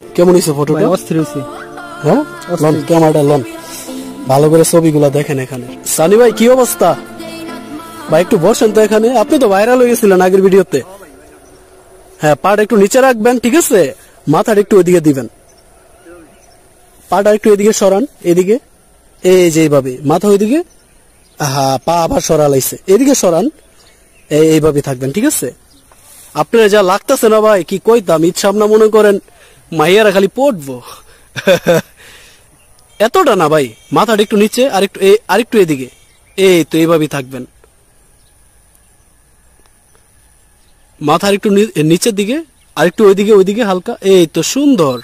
কেমন হয়েছে ফটোটা? অস্থির হয়েছে। হ্যাঁ, লন ক্যামেরাটা লন, ভালো করে ছবিগুলা দেখেন। এখানে সানি ভাই কি অবস্থা ভাই? একটু বসেন তো এখানে, আপনি তো ভাইরাল হয়ে গেছিলেন আগের ভিডিওতে। হ্যাঁ, পাটা একটু নিচে রাখবেন, ঠিক আছে? মাথাটা একটু ওইদিকে দিবেন, পাটা একটু এদিকে সরান, এদিকে, এই যে এইভাবে মাথা ওইদিকে। হ্যাঁ, পা আবার সরালাইছে, এদিকে সরান, এইভাবে থাকবেন, ঠিক আছে? আপনারা যা লাগতেছে না ভাই, কি কইতাম, ইচ্ছা আপনার মনে করেন মাইয়ারা খালি পড়বো। এতটা না ভাই, মাথাটা একটু নিচে, আরেকটু এদিকে, এই তো এইভাবেই থাকবেন, মাথা একটু নিচের দিকে, আরেকটু ওইদিকে হালকা, এই তো সুন্দর।